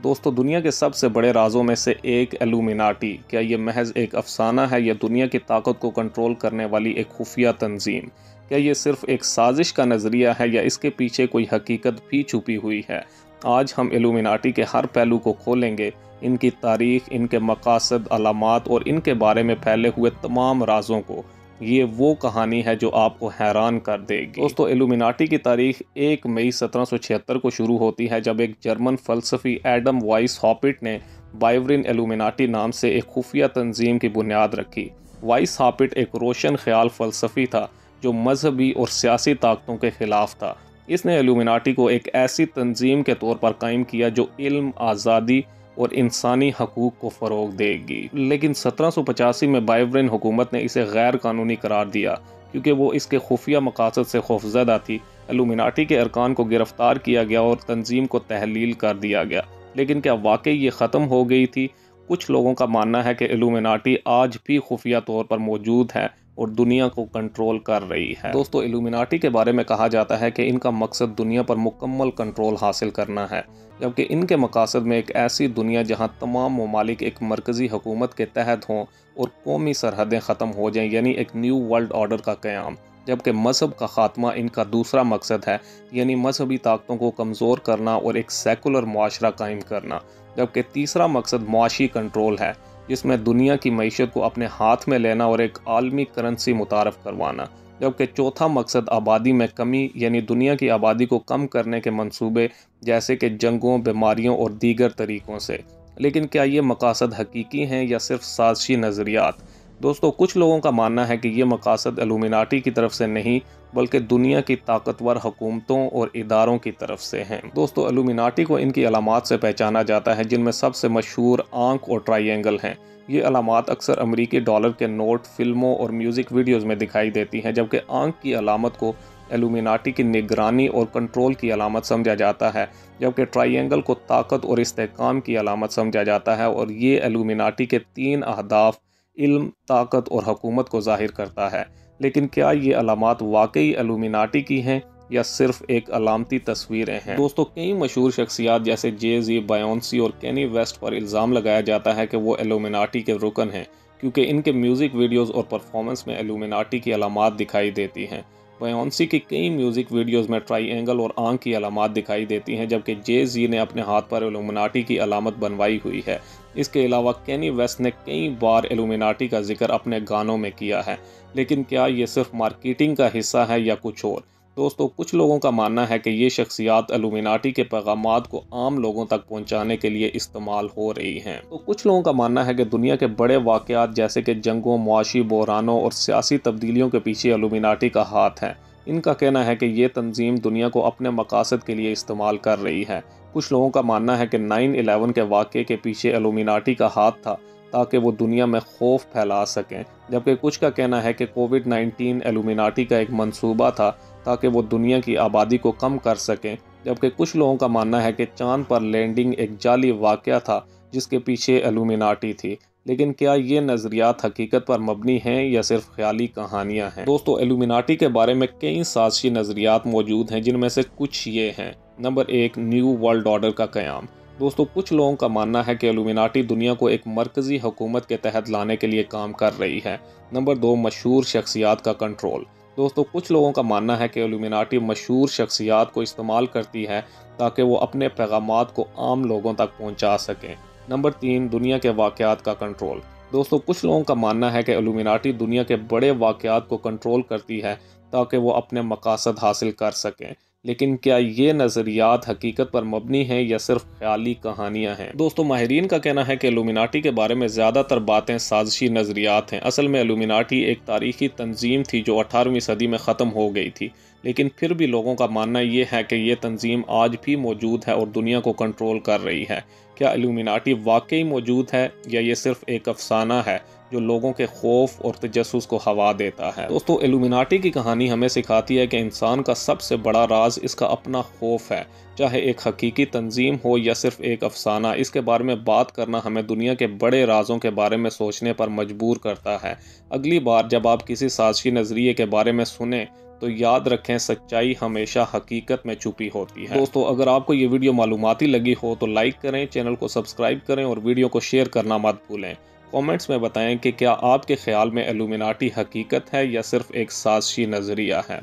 दोस्तों, दुनिया के सबसे बड़े राज़ों में से एक इल्यूमिनाटी, क्या ये महज एक अफ़साना है या दुनिया की ताकत को कंट्रोल करने वाली एक खुफिया तंजीम? क्या ये सिर्फ एक साजिश का नज़रिया है या इसके पीछे कोई हकीकत भी छुपी हुई है? आज हम इल्यूमिनाटी के हर पहलू को खोलेंगे, इनकी तारीख, इनके मकासद, अलामात और इनके बारे में फैले हुए तमाम राज़ों को। ये वो कहानी है जो आपको हैरान कर देगी। दोस्तों, इल्यूमिनाटी की तारीख 1 मई 1776 को शुरू होती है, जब एक जर्मन फ़लसफ़ी एडम वाइसहॉपिट ने बाइवरिन इल्यूमिनाटी नाम से एक खुफिया तंजीम की बुनियाद रखी। वाइसहॉपिट एक रोशन ख्याल फ़लसफ़ी था जो मजहबी और सियासी ताकतों के ख़िलाफ़ था। इसने इल्यूमिनाटी को एक ऐसी तंजीम के तौर पर कायम किया जो इल्म, आज़ादी और इंसानी हकूक़ को फ़रोग़ देगी। लेकिन 1785 में बाइवरिन हुकूमत ने इसे गैर कानूनी करार दिया क्योंकि वो इसके खुफिया मकासद से खौफज़दा थी। इल्यूमिनाटी के अरकान को गिरफ़्तार किया गया और तंजीम को तहलील कर दिया गया। लेकिन क्या वाकई ये ख़त्म हो गई थी? कुछ लोगों का मानना है कि इल्यूमिनाटी आज भी खुफिया तौर पर मौजूद है और दुनिया को कंट्रोल कर रही है। दोस्तों, इल्यूमिनाटी के बारे में कहा जाता है कि इनका मकसद दुनिया पर मुकम्मल कंट्रोल हासिल करना है, जबकि इनके मकासद में एक ऐसी दुनिया जहां तमाम ममालिक एक मरकज़ी हुकूमत के तहत हों और कौमी सरहदें ख़त्म हो जाएं, यानी एक न्यू वर्ल्ड ऑर्डर का क़याम। जबकि मज़हब का ख़ात्मा इनका दूसरा मकसद है, यानी मजहबी ताकतों को कमज़ोर करना और एक सेकुलर मुआशरा कायम करना। जबकि तीसरा मकसद मुआशी कंट्रोल है, जिसमें दुनिया की मईशत को अपने हाथ में लेना और एक आलमी करेंसी मुतारफ़ करवाना। जबकि चौथा मकसद आबादी में कमी, यानी दुनिया की आबादी को कम करने के मंसूबे, जैसे कि जंगों, बीमारियों और दीगर तरीक़ों से। लेकिन क्या ये मकासद हकीकी हैं या सिर्फ साजिशी नज़रियात? दोस्तों, कुछ लोगों का मानना है कि ये मकासद इल्यूमिनाटी की तरफ से नहीं, बल्कि दुनिया की ताकतवर हुकूमतों और इदारों की तरफ से हैं। दोस्तों, इल्यूमिनाटी को इनकी अलामात से पहचाना जाता है, जिनमें सबसे मशहूर आंख और ट्रायंगल हैं। ये अलामात अक्सर अमरीकी डॉलर के नोट, फिल्मों और म्यूज़िक वीडियोज़ में दिखाई देती हैं, जबकि आंख की अलामत को इल्यूमिनाटी की निगरानी और कंट्रोल की अलामत समझा जाता है, जबकि ट्रायंगल को ताकत और इस्तेहकाम की अलामत समझा जाता है। और ये इल्यूमिनाटी के 3 अहदाफ, इल्म, ताकत और हुकूमत को ज़ाहिर करता है। लेकिन क्या ये अलामात वाकई इल्यूमिनाटी की हैं या सिर्फ एक अलामती तस्वीरें हैं? दोस्तों, कई मशहूर शख्सियात जैसे जे-ज़ी, बायोंसी और केनी वेस्ट पर इल्ज़ाम लगाया जाता है कि वो इल्यूमिनाटी के रुकन हैं, क्योंकि इनके म्यूज़िक वीडियोज़ और परफॉर्मेंस में इल्यूमिनाटी की अलामात दिखाई देती हैं। बायोंसी की कई म्यूज़िक वीडियोज़ में ट्रायंगल और आंख की अलामात दिखाई देती हैं, जबकि जे-ज़ी ने अपने हाथ पर इल्यूमिनाटी की अलामत बनवाई हुई है। इसके अलावा केनी वेस्ट ने कई बार इल्यूमिनाटी का जिक्र अपने गानों में किया है। लेकिन क्या ये सिर्फ मार्केटिंग का हिस्सा है या कुछ और? दोस्तों, कुछ लोगों का मानना है कि ये शख्सियात इल्यूमिनाटी के पैगामात को आम लोगों तक पहुंचाने के लिए इस्तेमाल हो रही हैं। तो कुछ लोगों का मानना है कि दुनिया के बड़े वाक़यात जैसे कि जंगों, मुआशी बहरानों और सियासी तब्दीलियों के पीछे इल्यूमिनाटी का हाथ है। इनका कहना है कि ये तंजीम दुनिया को अपने मकासद के लिए इस्तेमाल कर रही है। कुछ लोगों का मानना है कि 9/11 के वाक़े के पीछे इल्यूमिनाटी का हाथ था, ताकि वो दुनिया में खौफ फैला सकें। जबकि कुछ का कहना है कि कोविड-19 इल्यूमिनाटी का एक मंसूबा था, ताकि वो दुनिया की आबादी को कम कर सकें। जबकि कुछ लोगों का मानना है कि चांद पर लैंडिंग एक जाली वाक़या था, जिसके पीछे इल्यूमिनाटी थी। लेकिन क्या ये नज़रियात हकीकत पर मबनी हैं या सिर्फ ख्याली कहानियाँ हैं? दोस्तों, इल्यूमिनाटी के बारे में कई साजिशी नज़रियात मौजूद हैं, जिनमें से कुछ ये हैं। नंबर 1, न्यू वर्ल्ड ऑर्डर का क़याम। दोस्तों, कुछ लोगों का मानना है कि इल्यूमिनाटी दुनिया को एक मरकज़ी हुकूमत के तहत लाने के लिए काम कर रही है। नंबर 2, मशहूर शख्सियात का कंट्रोल। दोस्तों, कुछ लोगों का मानना है कि इल्यूमिनाटी मशहूर शख्सियात को इस्तेमाल करती है ताकि वो अपने पैगामात को आम लोगों तक पहुंचा सकें। नंबर 3, दुनिया के वाक़यात का कंट्रोल। दोस्तों, कुछ लोगों का मानना है कि इल्यूमिनाटी दुनिया के बड़े वाक़यात को कंट्रोल करती है ताकि वो अपने मकासद हासिल कर सकें। लेकिन क्या ये नज़रियात हकीकत पर मबनी हैं या सिर्फ ख्याली कहानियाँ हैं? दोस्तों, माहिरीन का कहना है कि इल्यूमिनाटी के बारे में ज़्यादातर बातें साजिशी नज़रियात हैं। असल में इल्यूमिनाटी एक तारीखी तंजीम थी जो 18वीं सदी में ख़त्म हो गई थी। लेकिन फिर भी लोगों का मानना ये है कि ये तंजीम आज भी मौजूद है और दुनिया को कंट्रोल कर रही है। क्या इल्यूमिनाटी वाकई मौजूद है या ये सिर्फ एक अफसाना है जो लोगों के खौफ और तजस्सुस को हवा देता है? दोस्तों, इल्यूमिनाटी की कहानी हमें सिखाती है कि इंसान का सबसे बड़ा राज इसका अपना खौफ है। चाहे एक हकीकी तंजीम हो या सिर्फ एक अफसाना, इसके बारे में बात करना हमें दुनिया के बड़े राजों के बारे में सोचने पर मजबूर करता है। अगली बार जब आप किसी साजिशी नज़रिए के बारे में सुने तो याद रखें सच्चाई हमेशा हकीकत में छुपी होती है। दोस्तों, अगर आपको ये वीडियो मालूमाती लगी हो तो लाइक करें, चैनल को सब्सक्राइब करें और वीडियो को शेयर करना मत भूलें। कमेंट्स में बताएं कि क्या आपके ख्याल में इल्यूमिनाटी हकीकत है या सिर्फ एक साजिशी नज़रिया है।